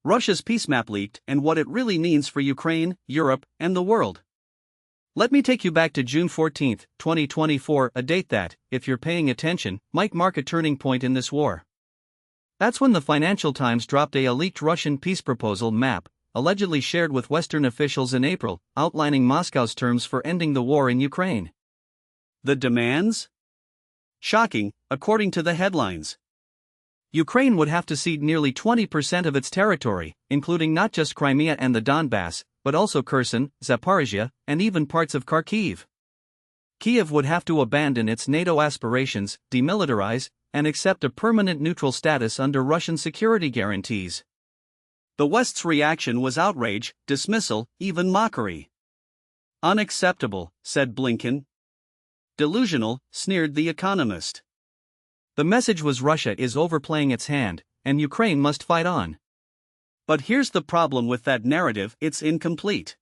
Russia's peace map leaked and what it really means for Ukraine, Europe, and the world. Let me take you back to June 14, 2024, a date that, if you're paying attention, might mark a turning point in this war. That's when the Financial Times dropped a leaked Russian peace proposal map, allegedly shared with Western officials in April, outlining Moscow's terms for ending the war in Ukraine. The demands? Shocking, according to the headlines. Ukraine would have to cede nearly 20% of its territory, including not just Crimea and the Donbass, but also Kherson, Zaporizhia, and even parts of Kharkiv. Kyiv would have to abandon its NATO aspirations, demilitarize, and accept a permanent neutral status under Russian security guarantees. The West's reaction was outrage, dismissal, even mockery. Unacceptable, said Blinken. Delusional, sneered The Economist. The message was Russia is overplaying its hand, and Ukraine must fight on. But here's the problem with that narrative: it's incomplete.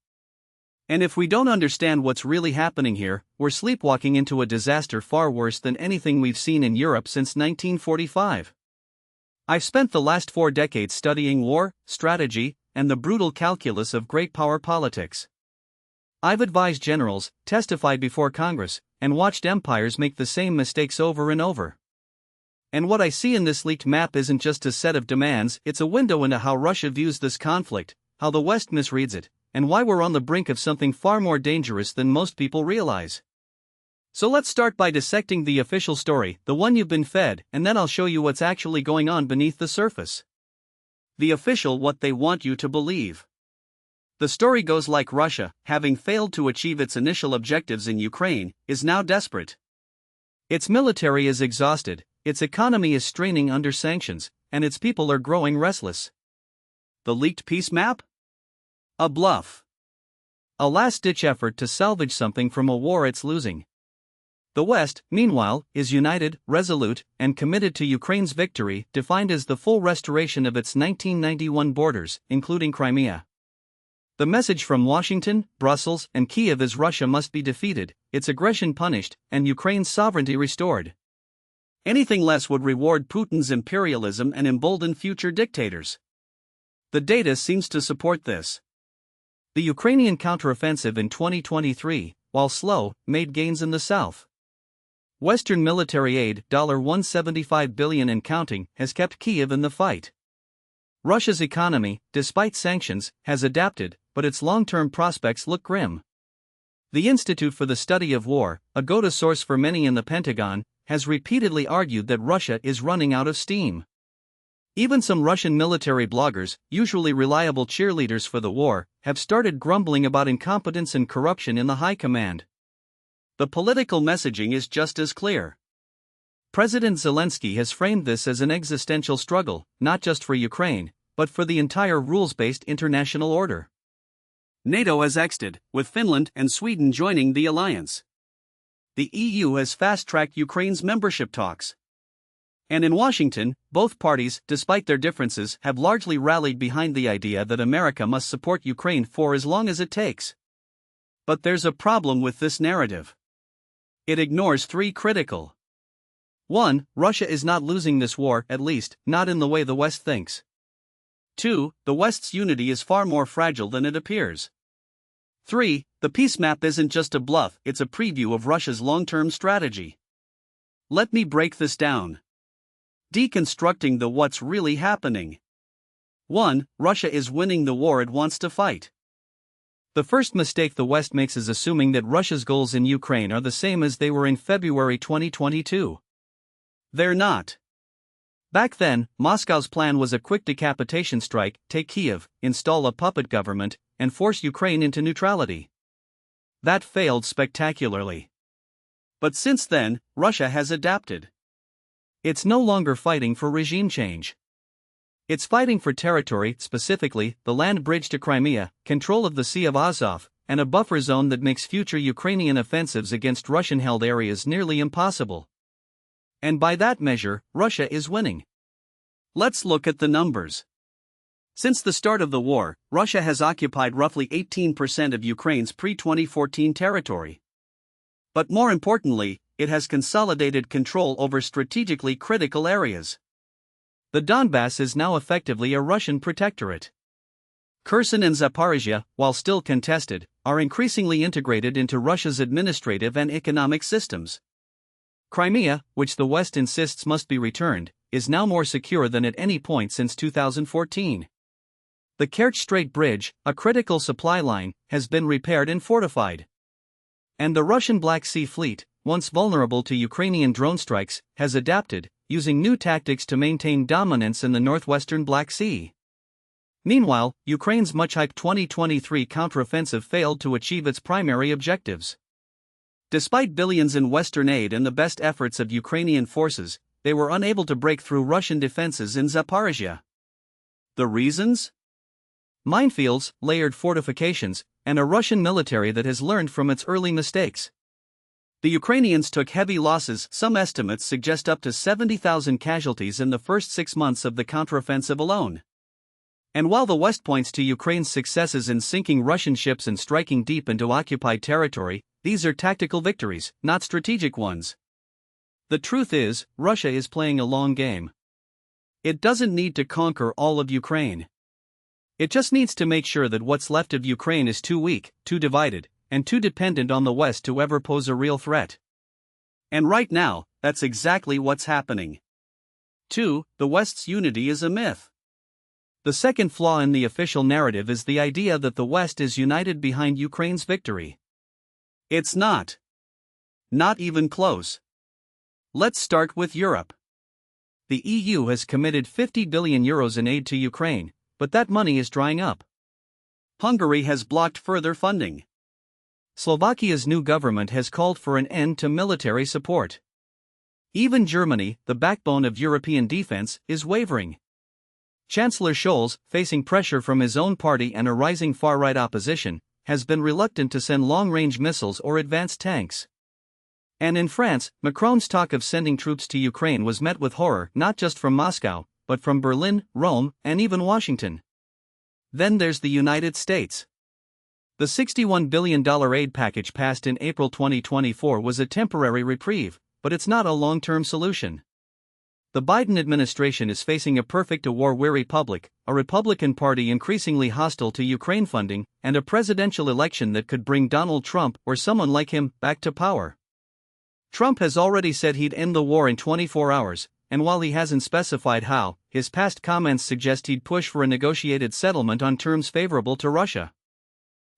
And if we don't understand what's really happening here, we're sleepwalking into a disaster far worse than anything we've seen in Europe since 1945. I've spent the last 4 decades studying war, strategy, and the brutal calculus of great power politics. I've advised generals, testified before Congress, and watched empires make the same mistakes over and over. And what I see in this leaked map isn't just a set of demands, it's a window into how Russia views this conflict, how the West misreads it, and why we're on the brink of something far more dangerous than most people realize. So let's start by dissecting the official story, the one you've been fed, and then I'll show you what's actually going on beneath the surface. The official, what they want you to believe. The story goes like Russia, having failed to achieve its initial objectives in Ukraine, is now desperate. Its military is exhausted, its economy is straining under sanctions, and its people are growing restless. The leaked peace map? A bluff. A last-ditch effort to salvage something from a war it's losing. The West, meanwhile, is united, resolute, and committed to Ukraine's victory, defined as the full restoration of its 1991 borders, including Crimea. The message from Washington, Brussels, and Kyiv is Russia must be defeated, its aggression punished, and Ukraine's sovereignty restored. Anything less would reward Putin's imperialism and embolden future dictators. The data seems to support this. The Ukrainian counteroffensive in 2023, while slow, made gains in the south. Western military aid, $175 billion and counting, has kept Kyiv in the fight. Russia's economy, despite sanctions, has adapted, but its long-term prospects look grim. The Institute for the Study of War, a go-to source for many in the Pentagon, has repeatedly argued that Russia is running out of steam. Even some Russian military bloggers, usually reliable cheerleaders for the war, have started grumbling about incompetence and corruption in the high command. The political messaging is just as clear. President Zelensky has framed this as an existential struggle, not just for Ukraine, but for the entire rules-based international order. NATO has exited, with Finland and Sweden joining the alliance. The EU has fast-tracked Ukraine's membership talks. And in Washington, both parties, despite their differences, have largely rallied behind the idea that America must support Ukraine for as long as it takes. But there's a problem with this narrative. It ignores 3 critical. 1. Russia is not losing this war, at least, not in the way the West thinks. 2. The West's unity is far more fragile than it appears. 3. The peace map isn't just a bluff, it's a preview of Russia's long-term strategy. Let me break this down. Deconstructing the what's really happening. 1. Russia is winning the war it wants to fight. The first mistake the West makes is assuming that Russia's goals in Ukraine are the same as they were in February 2022. They're not. Back then, Moscow's plan was a quick decapitation strike, take Kyiv, install a puppet government, and force Ukraine into neutrality. That failed spectacularly. But since then, Russia has adapted. It's no longer fighting for regime change. It's fighting for territory, specifically, the land bridge to Crimea, control of the Sea of Azov, and a buffer zone that makes future Ukrainian offensives against Russian-held areas nearly impossible. And by that measure, Russia is winning. Let's look at the numbers. Since the start of the war, Russia has occupied roughly 18% of Ukraine's pre-2014 territory. But more importantly, it has consolidated control over strategically critical areas. The Donbass is now effectively a Russian protectorate. Kherson and Zaporizhia, while still contested, are increasingly integrated into Russia's administrative and economic systems. Crimea, which the West insists must be returned, is now more secure than at any point since 2014. The Kerch Strait Bridge, a critical supply line, has been repaired and fortified. And the Russian Black Sea Fleet, once vulnerable to Ukrainian drone strikes, has adapted, using new tactics to maintain dominance in the northwestern Black Sea. Meanwhile, Ukraine's much-hyped 2023 counteroffensive failed to achieve its primary objectives. Despite billions in Western aid and the best efforts of Ukrainian forces, they were unable to break through Russian defenses in Zaporizhia. The reasons? Minefields, layered fortifications, and a Russian military that has learned from its early mistakes. The Ukrainians took heavy losses. Some estimates suggest up to 70,000 casualties in the first 6 months of the counteroffensive alone. And while the West points to Ukraine's successes in sinking Russian ships and striking deep into occupied territory, these are tactical victories, not strategic ones. The truth is, Russia is playing a long game. It doesn't need to conquer all of Ukraine. It just needs to make sure that what's left of Ukraine is too weak, too divided, and too dependent on the West to ever pose a real threat. And right now, that's exactly what's happening. 2. The West's unity is a myth. The second flaw in the official narrative is the idea that the West is united behind Ukraine's victory. It's not. Not even close. Let's start with Europe. The EU has committed €50 billion in aid to Ukraine, but that money is drying up. Hungary has blocked further funding. Slovakia's new government has called for an end to military support. Even Germany, the backbone of European defense, is wavering. Chancellor Scholz, facing pressure from his own party and a rising far-right opposition, has been reluctant to send long-range missiles or advanced tanks. And in France, Macron's talk of sending troops to Ukraine was met with horror not just from Moscow, but from Berlin, Rome, and even Washington. Then there's the United States. The $61 billion aid package passed in April 2024 was a temporary reprieve, but it's not a long-term solution. The Biden administration is facing a perfect war-weary public, a Republican Party increasingly hostile to Ukraine funding, and a presidential election that could bring Donald Trump or someone like him back to power. Trump has already said he'd end the war in 24 hours, and while he hasn't specified how, his past comments suggest he'd push for a negotiated settlement on terms favorable to Russia.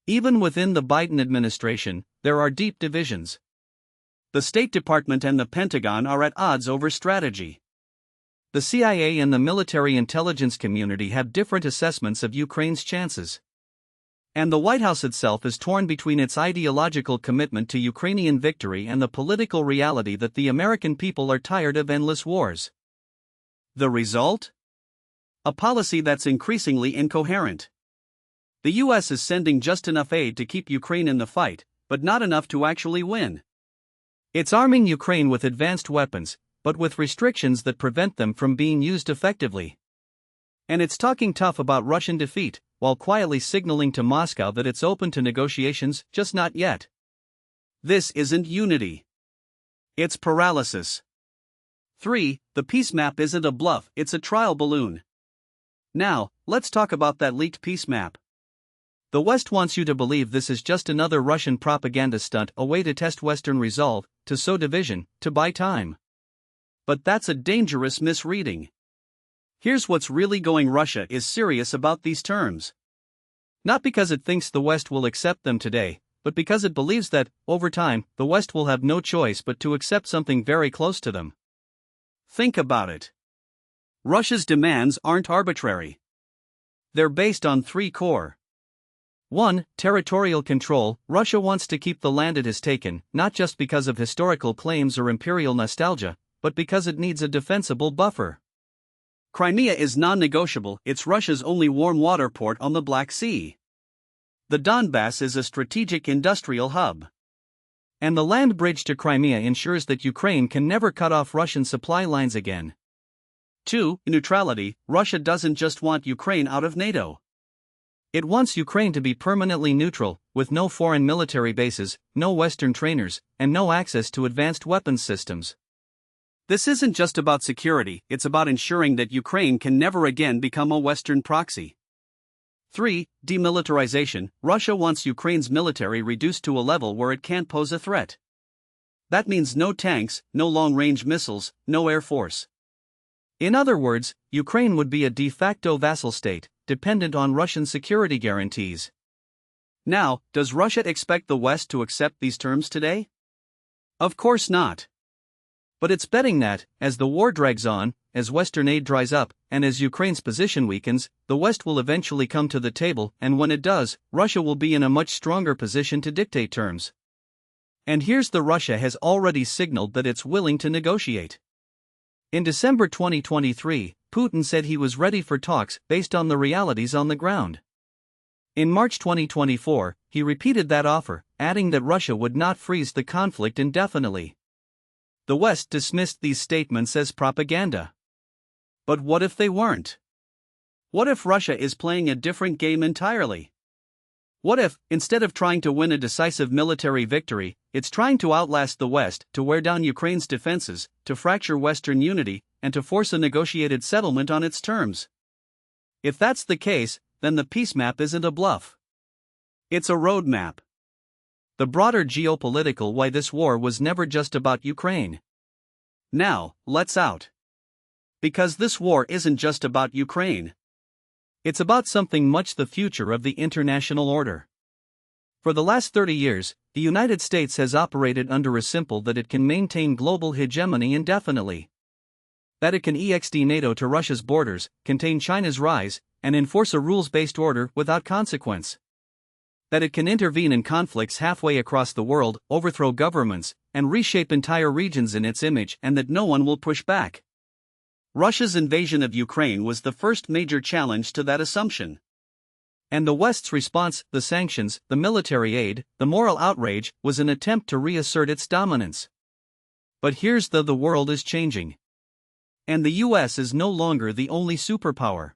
Even within the Biden administration, there are deep divisions. The State Department and the Pentagon are at odds over strategy. The CIA and the military intelligence community have different assessments of Ukraine's chances. And the White House itself is torn between its ideological commitment to Ukrainian victory and the political reality that the American people are tired of endless wars. The result? A policy that's increasingly incoherent. The US is sending just enough aid to keep Ukraine in the fight, but not enough to actually win. It's arming Ukraine with advanced weapons, but with restrictions that prevent them from being used effectively. And it's talking tough about Russian defeat, while quietly signaling to Moscow that it's open to negotiations, just not yet. This isn't unity. It's paralysis. 3. The peace map isn't a bluff, it's a trial balloon. Now, let's talk about that leaked peace map. The West wants you to believe this is just another Russian propaganda stunt, a way to test Western resolve, to sow division, to buy time. But that's a dangerous misreading. Here's what's really going: Russia is serious about these terms. Not because it thinks the West will accept them today, but because it believes that, over time, the West will have no choice but to accept something very close to them. Think about it. Russia's demands aren't arbitrary. They're based on 3 core. 1. Territorial control. Russia wants to keep the land it has taken, not just because of historical claims or imperial nostalgia, but because it needs a defensible buffer. Crimea is non-negotiable, it's Russia's only warm water port on the Black Sea. The Donbass is a strategic industrial hub. And the land bridge to Crimea ensures that Ukraine can never cut off Russian supply lines again. 2. Neutrality. Russia doesn't just want Ukraine out of NATO. It wants Ukraine to be permanently neutral, with no foreign military bases, no Western trainers, and no access to advanced weapons systems. This isn't just about security, it's about ensuring that Ukraine can never again become a Western proxy. 3. Demilitarization. Russia wants Ukraine's military reduced to a level where it can't pose a threat. That means no tanks, no long-range missiles, no air force. In other words, Ukraine would be a de facto vassal state, dependent on Russian security guarantees. Now, does Russia expect the West to accept these terms today? Of course not. But it's betting that, as the war drags on, as Western aid dries up, and as Ukraine's position weakens, the West will eventually come to the table, and when it does, Russia will be in a much stronger position to dictate terms. And here's the Russia has already signaled that it's willing to negotiate. In December 2023, Putin said he was ready for talks based on the realities on the ground. In March 2024, he repeated that offer, adding that Russia would not freeze the conflict indefinitely. The West dismissed these statements as propaganda. But what if they weren't? What if Russia is playing a different game entirely? What if, instead of trying to win a decisive military victory, it's trying to outlast the West, to wear down Ukraine's defenses, to fracture Western unity, and to force a negotiated settlement on its terms? If that's the case, then the peace map isn't a bluff. It's a roadmap. The broader geopolitical why this war was never just about Ukraine. Now, let's out. Because this war isn't just about Ukraine. It's about something much the future of the international order. For the last 30 years, the United States has operated under a simple that it can maintain global hegemony indefinitely. That it can ex-de NATO to Russia's borders, contain China's rise, and enforce a rules-based order without consequence. That it can intervene in conflicts halfway across the world, overthrow governments, and reshape entire regions in its image, and that no one will push back. Russia's invasion of Ukraine was the first major challenge to that assumption. And the West's response, the sanctions, the military aid, the moral outrage, was an attempt to reassert its dominance. But here's the world is changing. And the US is no longer the only superpower.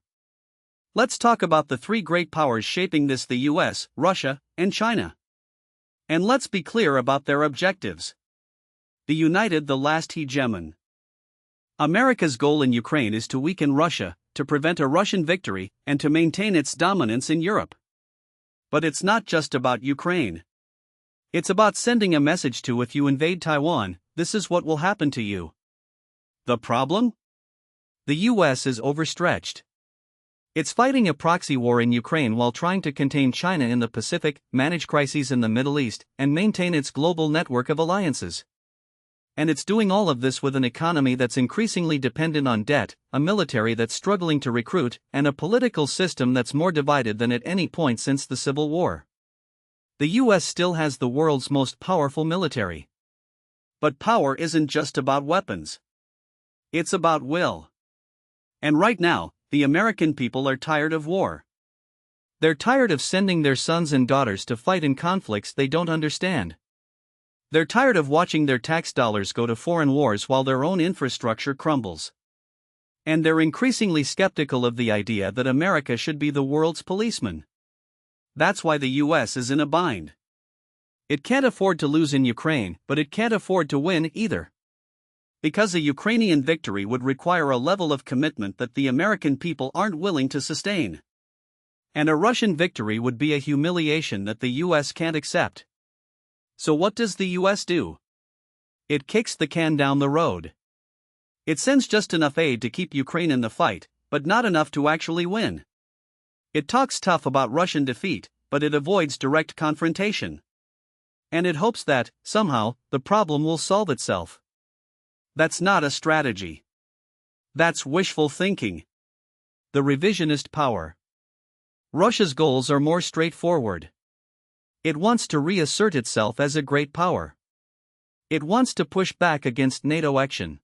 Let's talk about the three great powers shaping this: the US, Russia, and China. And let's be clear about their objectives. The united, the last hegemon. America's goal in Ukraine is to weaken Russia, to prevent a Russian victory, and to maintain its dominance in Europe. But it's not just about Ukraine. It's about sending a message to: if you invade Taiwan, this is what will happen to you. The problem? The US is overstretched. It's fighting a proxy war in Ukraine while trying to contain China in the Pacific, manage crises in the Middle East, and maintain its global network of alliances. And it's doing all of this with an economy that's increasingly dependent on debt, a military that's struggling to recruit, and a political system that's more divided than at any point since the Civil War. The US still has the world's most powerful military. But power isn't just about weapons. It's about will. And right now, the American people are tired of war. They're tired of sending their sons and daughters to fight in conflicts they don't understand. They're tired of watching their tax dollars go to foreign wars while their own infrastructure crumbles. And they're increasingly skeptical of the idea that America should be the world's policeman. That's why the US is in a bind. It can't afford to lose in Ukraine, but it can't afford to win either. Because a Ukrainian victory would require a level of commitment that the American people aren't willing to sustain. And a Russian victory would be a humiliation that the US can't accept. So what does the US do? It kicks the can down the road. It sends just enough aid to keep Ukraine in the fight, but not enough to actually win. It talks tough about Russian defeat, but it avoids direct confrontation. And it hopes that, somehow, the problem will solve itself. That's not a strategy. That's wishful thinking. The revisionist power. Russia's goals are more straightforward. It wants to reassert itself as a great power. It wants to push back against NATO action.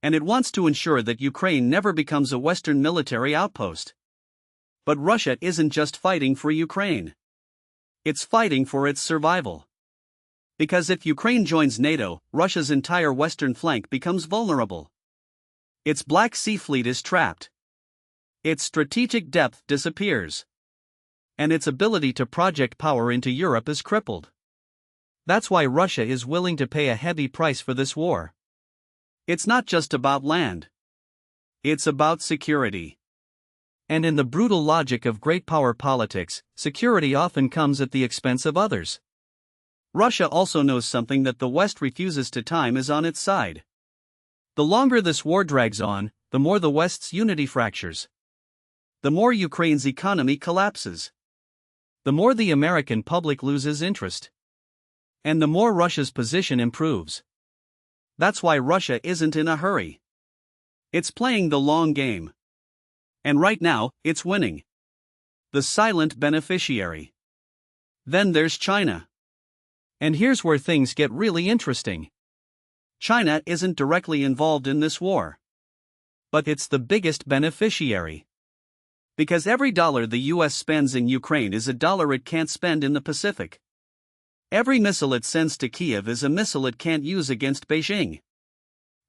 And it wants to ensure that Ukraine never becomes a Western military outpost. But Russia isn't just fighting for Ukraine. It's fighting for its survival. Because if Ukraine joins NATO, Russia's entire western flank becomes vulnerable. Its Black Sea fleet is trapped. Its strategic depth disappears. And its ability to project power into Europe is crippled. That's why Russia is willing to pay a heavy price for this war. It's not just about land. It's about security. And in the brutal logic of great power politics, security often comes at the expense of others. Russia also knows something that the West refuses to. Time is on its side. The longer this war drags on, the more the West's unity fractures. The more Ukraine's economy collapses. The more the American public loses interest. And the more Russia's position improves. That's why Russia isn't in a hurry. It's playing the long game. And right now, it's winning. The silent beneficiary. Then there's China. And here's where things get really interesting. China isn't directly involved in this war. But it's the biggest beneficiary. Because every dollar the US spends in Ukraine is a dollar it can't spend in the Pacific. Every missile it sends to Kiev is a missile it can't use against Beijing.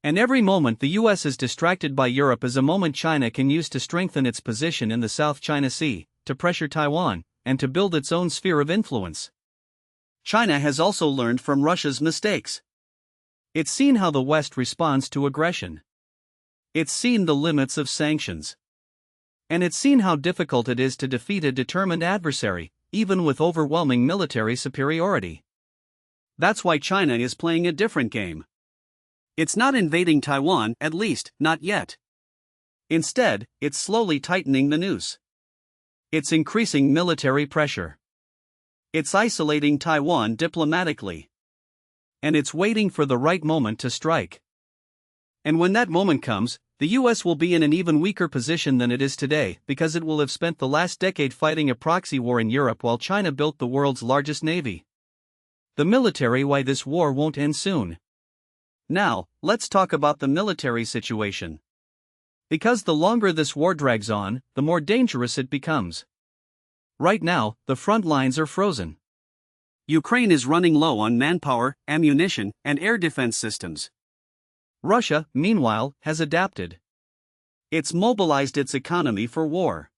And every moment the US is distracted by Europe is a moment China can use to strengthen its position in the South China Sea, to pressure Taiwan, and to build its own sphere of influence. China has also learned from Russia's mistakes. It's seen how the West responds to aggression. It's seen the limits of sanctions. And it's seen how difficult it is to defeat a determined adversary, even with overwhelming military superiority. That's why China is playing a different game. It's not invading Taiwan, at least, not yet. Instead, it's slowly tightening the noose. It's increasing military pressure. It's isolating Taiwan diplomatically. And it's waiting for the right moment to strike. And when that moment comes, the US will be in an even weaker position than it is today because it will have spent the last decade fighting a proxy war in Europe while China built the world's largest navy. The military, why this war won't end soon. Now, let's talk about the military situation. Because the longer this war drags on, the more dangerous it becomes. Right now, the front lines are frozen. Ukraine is running low on manpower, ammunition, and air defense systems. Russia, meanwhile, has adapted. It's mobilized its economy for war.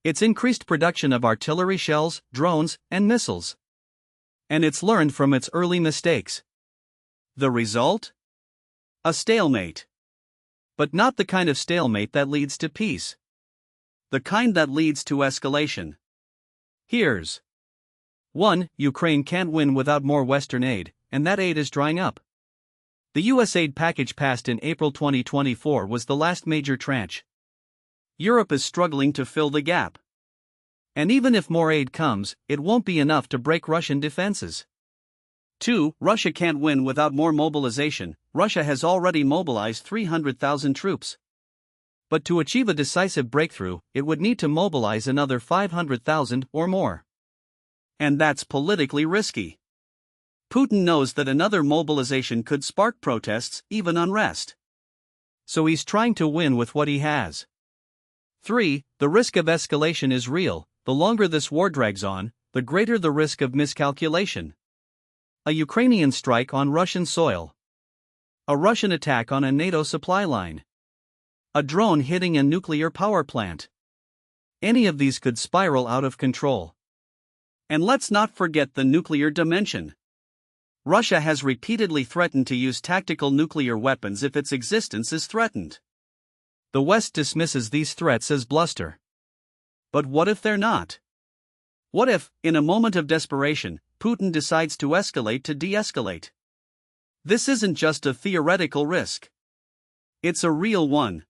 It's increased production of artillery shells, drones, and missiles. And it's learned from its early mistakes. The result? A stalemate. But not the kind of stalemate that leads to peace. The kind that leads to escalation. Here's 1. Ukraine can't win without more Western aid, and that aid is drying up. The US aid package passed in April 2024 was the last major tranche. Europe is struggling to fill the gap. And even if more aid comes, it won't be enough to break Russian defenses. 2. Russia can't win without more mobilization. Russia has already mobilized 300,000 troops. But to achieve a decisive breakthrough, it would need to mobilize another 500,000 or more. And that's politically risky. Putin knows that another mobilization could spark protests, even unrest. So he's trying to win with what he has. 3. The risk of escalation is real. The longer this war drags on, the greater the risk of miscalculation. A Ukrainian strike on Russian soil. A Russian attack on a NATO supply line. A drone hitting a nuclear power plant. Any of these could spiral out of control. And let's not forget the nuclear dimension. Russia has repeatedly threatened to use tactical nuclear weapons if its existence is threatened. The West dismisses these threats as bluster. But what if they're not? What if, in a moment of desperation, Putin decides to escalate to de-escalate? This isn't just a theoretical risk. It's a real one.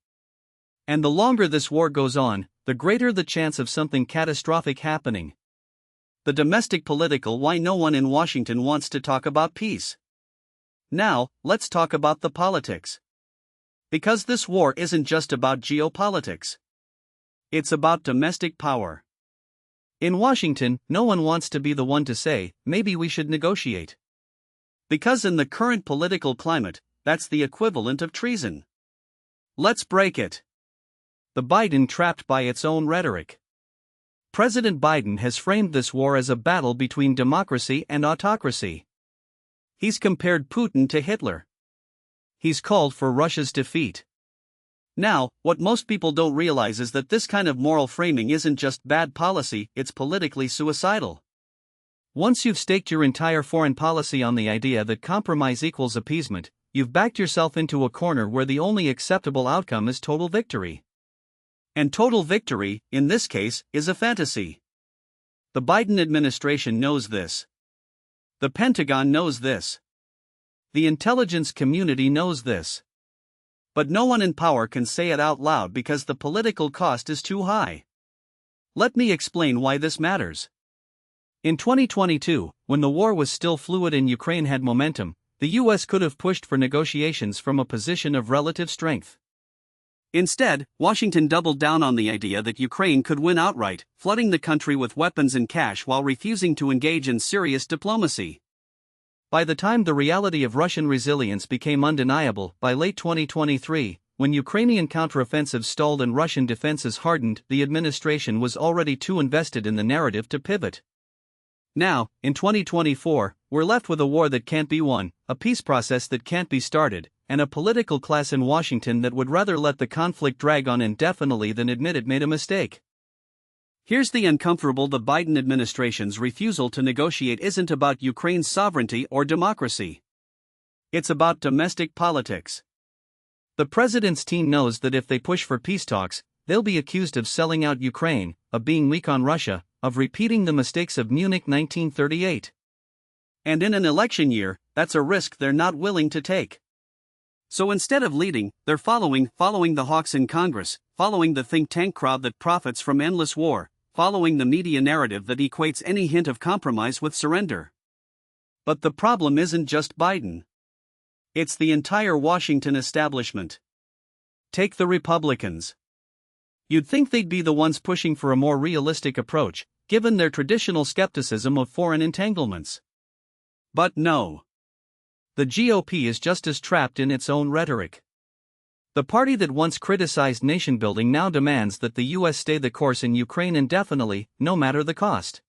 And the longer this war goes on, the greater the chance of something catastrophic happening. The domestic political why no one in Washington wants to talk about peace. Now, let's talk about the politics. Because this war isn't just about geopolitics. It's about domestic power. In Washington, no one wants to be the one to say, maybe we should negotiate. Because in the current political climate, that's the equivalent of treason. Let's break it. The Biden trapped by its own rhetoric. President Biden has framed this war as a battle between democracy and autocracy. He's compared Putin to Hitler. He's called for Russia's defeat. Now, what most people don't realize is that this kind of moral framing isn't just bad policy, it's politically suicidal. Once you've staked your entire foreign policy on the idea that compromise equals appeasement, you've backed yourself into a corner where the only acceptable outcome is total victory. And total victory, in this case, is a fantasy. The Biden administration knows this. The Pentagon knows this. The intelligence community knows this. But no one in power can say it out loud because the political cost is too high. Let me explain why this matters. In 2022, when the war was still fluid and Ukraine had momentum, the US could have pushed for negotiations from a position of relative strength. Instead, Washington doubled down on the idea that Ukraine could win outright, flooding the country with weapons and cash while refusing to engage in serious diplomacy. By the time the reality of Russian resilience became undeniable, by late 2023, when Ukrainian counteroffensives stalled and Russian defenses hardened, the administration was already too invested in the narrative to pivot. Now, in 2024, we're left with a war that can't be won, a peace process that can't be started, and a political class in Washington that would rather let the conflict drag on indefinitely than admit it made a mistake. Here's the uncomfortable: the Biden administration's refusal to negotiate isn't about Ukraine's sovereignty or democracy. It's about domestic politics. The president's team knows that if they push for peace talks, they'll be accused of selling out Ukraine, of being weak on Russia, of repeating the mistakes of Munich 1938. And in an election year, that's a risk they're not willing to take. So instead of leading, they're following the hawks in Congress, following the think tank crowd that profits from endless war, following the media narrative that equates any hint of compromise with surrender. But the problem isn't just Biden. It's the entire Washington establishment. Take the Republicans. You'd think they'd be the ones pushing for a more realistic approach, given their traditional skepticism of foreign entanglements. But no. The GOP is just as trapped in its own rhetoric. The party that once criticized nation-building now demands that the U.S. stay the course in Ukraine indefinitely, no matter the cost.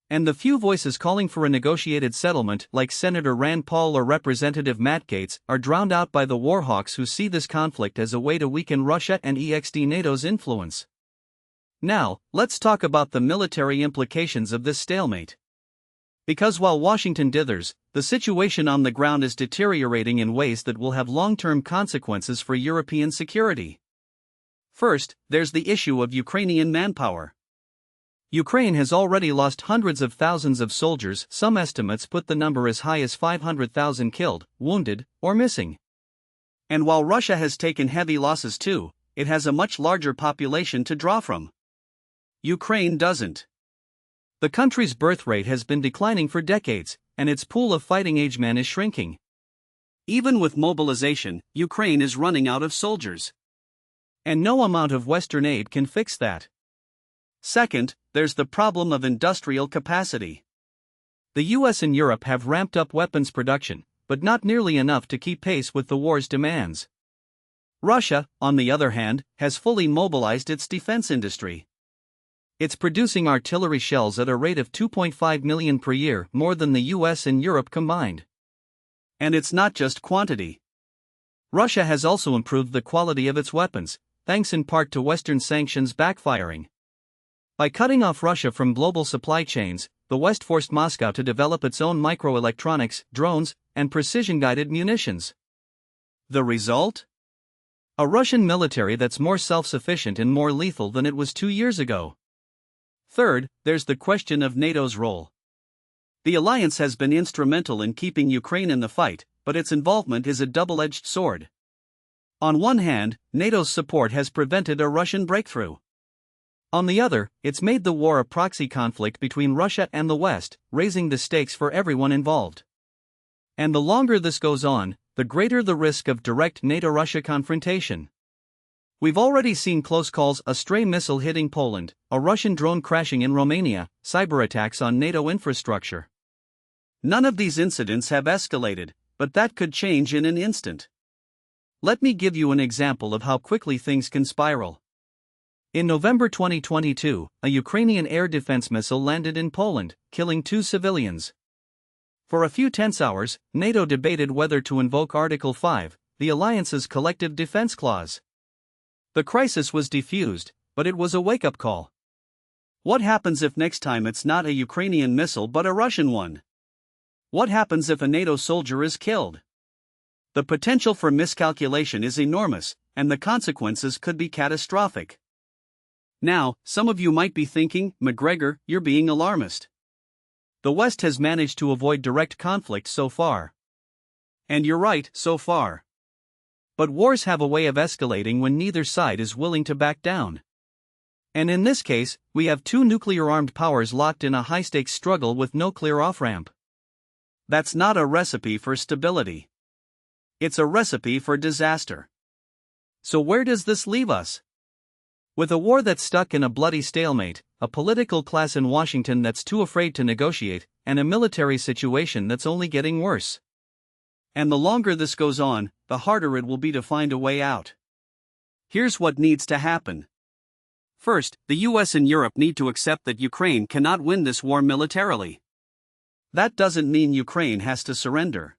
And the few voices calling for a negotiated settlement, like Senator Rand Paul or Representative Matt Gaetz, are drowned out by the warhawks who see this conflict as a way to weaken Russia and NATO's influence. Now, let's talk about the military implications of this stalemate. Because while Washington dithers, the situation on the ground is deteriorating in ways that will have long-term consequences for European security. First, there's the issue of Ukrainian manpower. Ukraine has already lost hundreds of thousands of soldiers. Some estimates put the number as high as 500,000 killed, wounded, or missing. And while Russia has taken heavy losses too, it has a much larger population to draw from. Ukraine doesn't. The country's birth rate has been declining for decades, and its pool of fighting-age men is shrinking. Even with mobilization, Ukraine is running out of soldiers. And no amount of Western aid can fix that. Second, there's the problem of industrial capacity. The US and Europe have ramped up weapons production, but not nearly enough to keep pace with the war's demands. Russia, on the other hand, has fully mobilized its defense industry. It's producing artillery shells at a rate of 2.5 million per year, more than the US and Europe combined. And it's not just quantity. Russia has also improved the quality of its weapons, thanks in part to Western sanctions backfiring. By cutting off Russia from global supply chains, the West forced Moscow to develop its own microelectronics, drones, and precision-guided munitions. The result? A Russian military that's more self-sufficient and more lethal than it was 2 years ago. Third, there's the question of NATO's role. The alliance has been instrumental in keeping Ukraine in the fight, but its involvement is a double-edged sword. On one hand, NATO's support has prevented a Russian breakthrough. On the other, it's made the war a proxy conflict between Russia and the West, raising the stakes for everyone involved. And the longer this goes on, the greater the risk of direct NATO-Russia confrontation. We've already seen close calls: a stray missile hitting Poland, a Russian drone crashing in Romania, cyber attacks on NATO infrastructure. None of these incidents have escalated, but that could change in an instant. Let me give you an example of how quickly things can spiral. In November 2022, a Ukrainian air defense missile landed in Poland, killing 2 civilians. For a few tense hours, NATO debated whether to invoke Article 5, the alliance's collective defense clause. The crisis was defused, but it was a wake-up call. What happens if next time it's not a Ukrainian missile but a Russian one? What happens if a NATO soldier is killed? The potential for miscalculation is enormous, and the consequences could be catastrophic. Now, some of you might be thinking, Macgregor, you're being alarmist. The West has managed to avoid direct conflict so far. And you're right, so far. But wars have a way of escalating when neither side is willing to back down. And in this case, we have two nuclear-armed powers locked in a high-stakes struggle with no clear off-ramp. That's not a recipe for stability. It's a recipe for disaster. So where does this leave us? With a war that's stuck in a bloody stalemate, a political class in Washington that's too afraid to negotiate, and a military situation that's only getting worse. And the longer this goes on, the harder it will be to find a way out. Here's what needs to happen. First, the US and Europe need to accept that Ukraine cannot win this war militarily. That doesn't mean Ukraine has to surrender.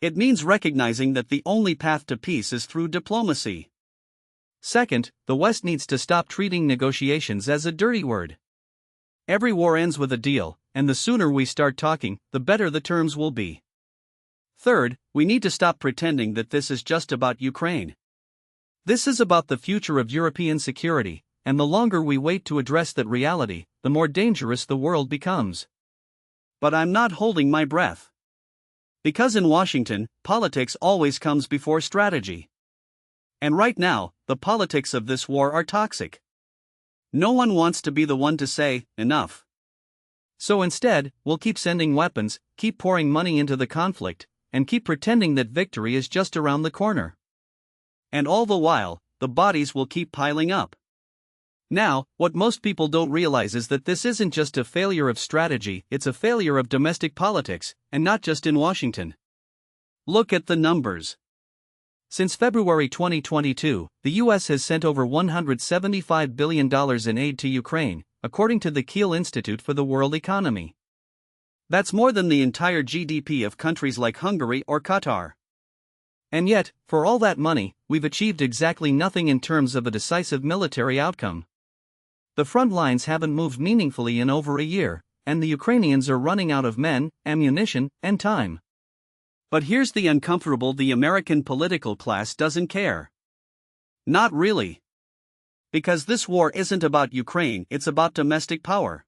It means recognizing that the only path to peace is through diplomacy. Second, the West needs to stop treating negotiations as a dirty word. Every war ends with a deal, and the sooner we start talking, the better the terms will be. Third, we need to stop pretending that this is just about Ukraine. This is about the future of European security, and the longer we wait to address that reality, the more dangerous the world becomes. But I'm not holding my breath. Because in Washington, politics always comes before strategy. And right now, the politics of this war are toxic. No one wants to be the one to say, enough. So instead, we'll keep sending weapons, keep pouring money into the conflict, and keep pretending that victory is just around the corner. And all the while, the bodies will keep piling up. Now, what most people don't realize is that this isn't just a failure of strategy, it's a failure of domestic politics, and not just in Washington. Look at the numbers. Since February 2022, the US has sent over $175 billion in aid to Ukraine, according to the Kiel Institute for the World Economy. That's more than the entire GDP of countries like Hungary or Qatar. And yet, for all that money, we've achieved exactly nothing in terms of a decisive military outcome. The front lines haven't moved meaningfully in over a year, and the Ukrainians are running out of men, ammunition, and time. But here's the uncomfortable: the American political class doesn't care. Not really. Because this war isn't about Ukraine, it's about domestic power.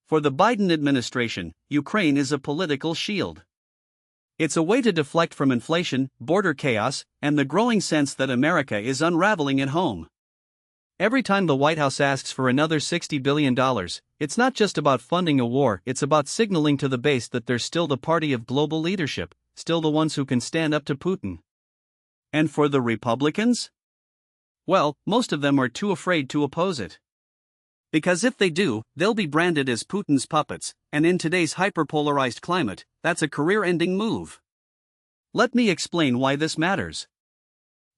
For the Biden administration, Ukraine is a political shield. It's a way to deflect from inflation, border chaos, and the growing sense that America is unraveling at home. Every time the White House asks for another $60 billion, it's not just about funding a war, it's about signaling to the base that they're still the party of global leadership, still the ones who can stand up to Putin. And for the Republicans? Well, most of them are too afraid to oppose it. Because if they do, they'll be branded as Putin's puppets, and in today's hyperpolarized climate, that's a career-ending move. Let me explain why this matters.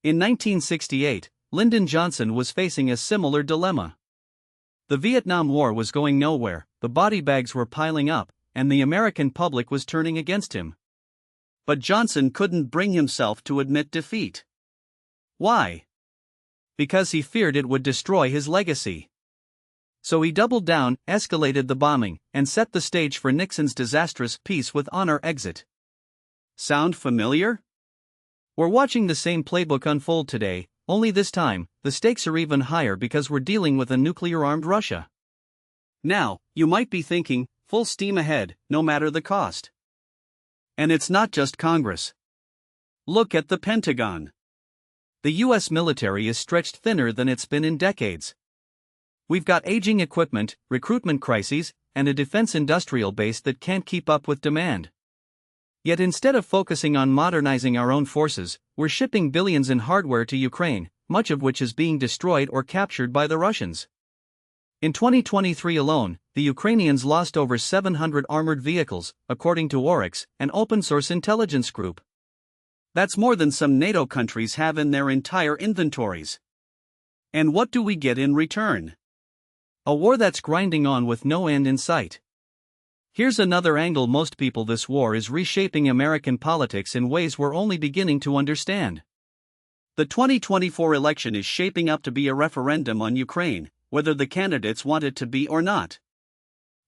In 1968, Lyndon Johnson was facing a similar dilemma. The Vietnam War was going nowhere, the body bags were piling up, and the American public was turning against him. But Johnson couldn't bring himself to admit defeat. Why? Because he feared it would destroy his legacy. So he doubled down, escalated the bombing, and set the stage for Nixon's disastrous peace with honor exit. Sound familiar? We're watching the same playbook unfold today, only this time, the stakes are even higher because we're dealing with a nuclear-armed Russia. Now, you might be thinking, full steam ahead, no matter the cost. And it's not just Congress. Look at the Pentagon. The US military is stretched thinner than it's been in decades. We've got aging equipment, recruitment crises, and a defense industrial base that can't keep up with demand. Yet instead of focusing on modernizing our own forces, we're shipping billions in hardware to Ukraine, much of which is being destroyed or captured by the Russians. In 2023 alone, the Ukrainians lost over 700 armored vehicles, according to Oryx, an open-source intelligence group. That's more than some NATO countries have in their entire inventories. And what do we get in return? A war that's grinding on with no end in sight. Here's another angle: most people, this war is reshaping American politics in ways we're only beginning to understand. The 2024 election is shaping up to be a referendum on Ukraine, whether the candidates want it to be or not.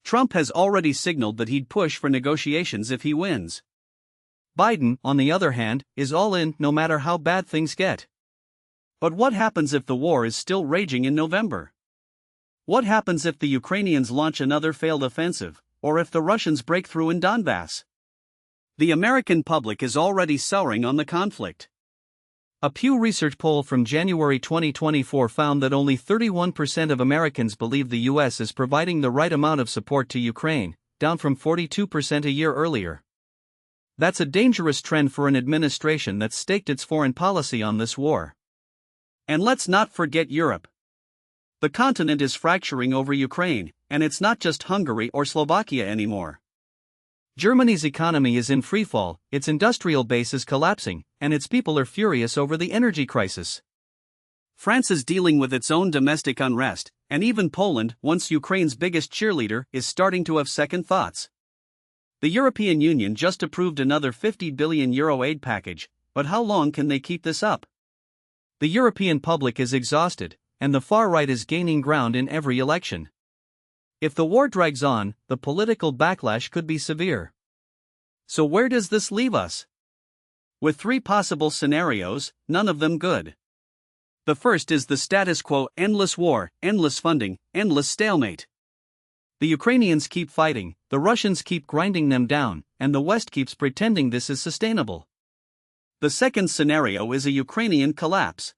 Trump has already signaled that he'd push for negotiations if he wins. Biden, on the other hand, is all in no matter how bad things get. But what happens if the war is still raging in November? What happens if the Ukrainians launch another failed offensive, or if the Russians break through in Donbass? The American public is already souring on the conflict. A Pew Research poll from January 2024 found that only 31% of Americans believe the U.S. is providing the right amount of support to Ukraine, down from 42% a year earlier. That's a dangerous trend for an administration that's staked its foreign policy on this war. And let's not forget Europe. The continent is fracturing over Ukraine, and it's not just Hungary or Slovakia anymore. Germany's economy is in freefall, its industrial base is collapsing, and its people are furious over the energy crisis. France is dealing with its own domestic unrest, and even Poland, once Ukraine's biggest cheerleader, is starting to have second thoughts. The European Union just approved another €50 billion aid package, but how long can they keep this up? The European public is exhausted, and the far right is gaining ground in every election. If the war drags on, the political backlash could be severe. So where does this leave us? With three possible scenarios, none of them good. The first is the status quo: endless war, endless funding, endless stalemate. The Ukrainians keep fighting, the Russians keep grinding them down, and the West keeps pretending this is sustainable. The second scenario is a Ukrainian collapse.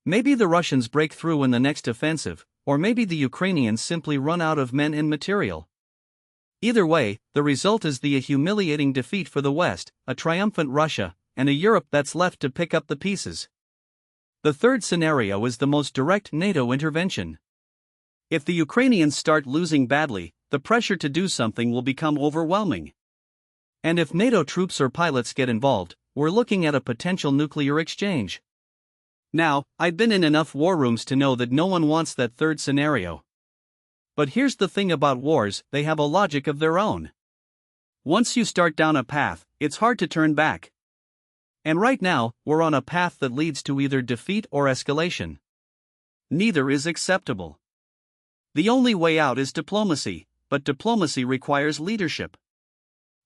Maybe the Russians break through in the next offensive, or maybe the Ukrainians simply run out of men and material. Either way, the result is a humiliating defeat for the West, a triumphant Russia, and a Europe that's left to pick up the pieces. The third scenario is the most direct: NATO intervention. If the Ukrainians start losing badly, the pressure to do something will become overwhelming. And if NATO troops or pilots get involved, we're looking at a potential nuclear exchange. Now, I've been in enough war rooms to know that no one wants that third scenario. But here's the thing about wars: they have a logic of their own. Once you start down a path, it's hard to turn back. And right now, we're on a path that leads to either defeat or escalation. Neither is acceptable. The only way out is diplomacy, but diplomacy requires leadership.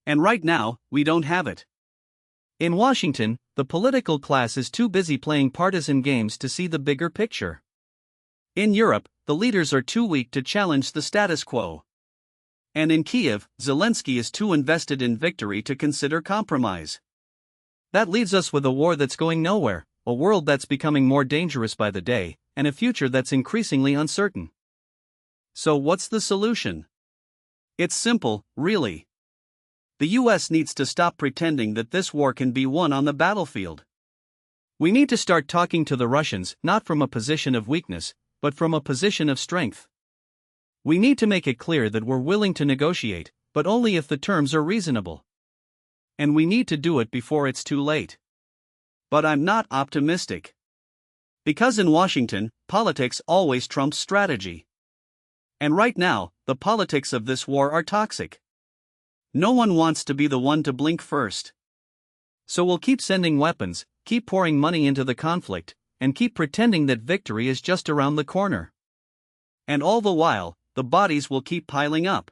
And right now, we don't have it. In Washington, the political class is too busy playing partisan games to see the bigger picture. In Europe, the leaders are too weak to challenge the status quo. And in Kiev, Zelensky is too invested in victory to consider compromise. That leaves us with a war that's going nowhere, a world that's becoming more dangerous by the day, and a future that's increasingly uncertain. So what's the solution? It's simple, really. The US needs to stop pretending that this war can be won on the battlefield. We need to start talking to the Russians not from a position of weakness, but from a position of strength. We need to make it clear that we're willing to negotiate, but only if the terms are reasonable. And we need to do it before it's too late. But I'm not optimistic. Because in Washington, politics always trumps strategy. And right now, the politics of this war are toxic. No one wants to be the one to blink first. So we'll keep sending weapons, keep pouring money into the conflict, and keep pretending that victory is just around the corner. And all the while, the bodies will keep piling up.